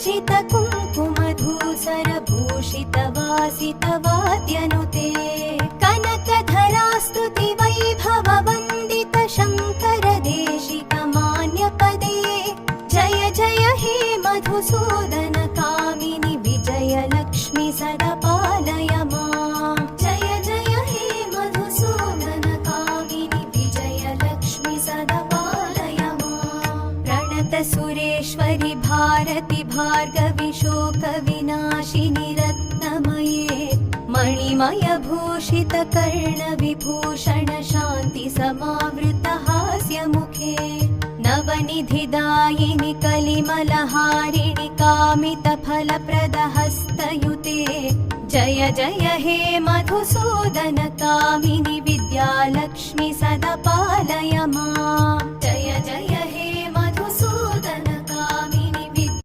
भूषित कुङ्कुमधूसर भूषित वासित वाद्यनुते कनकधरास्तुति वैभव वन्दित शङ्कर देशिक मान्यपदे जय जय हे मधुसूदन कामिनि विजय लक्ष्मी सदा पालय माम् जय जय हे मधुसूदन कामिनि विजय लक्ष्मी सदा पालय माम् प्रणत सुरेश्वरि भारति भार्गवि शोक विनाशिनि रत्नमये मणिमय भूषित कर्ण विभूषण शान्ति समावृत हास्य मुखे नवनिधिदायिनि कलिमलहारिणि कामित फलप्रद हस्तयुते जय जय हे मधुसूदन कामिनि विद्यालक्ष्मी सदा पालय माम् जय जय हे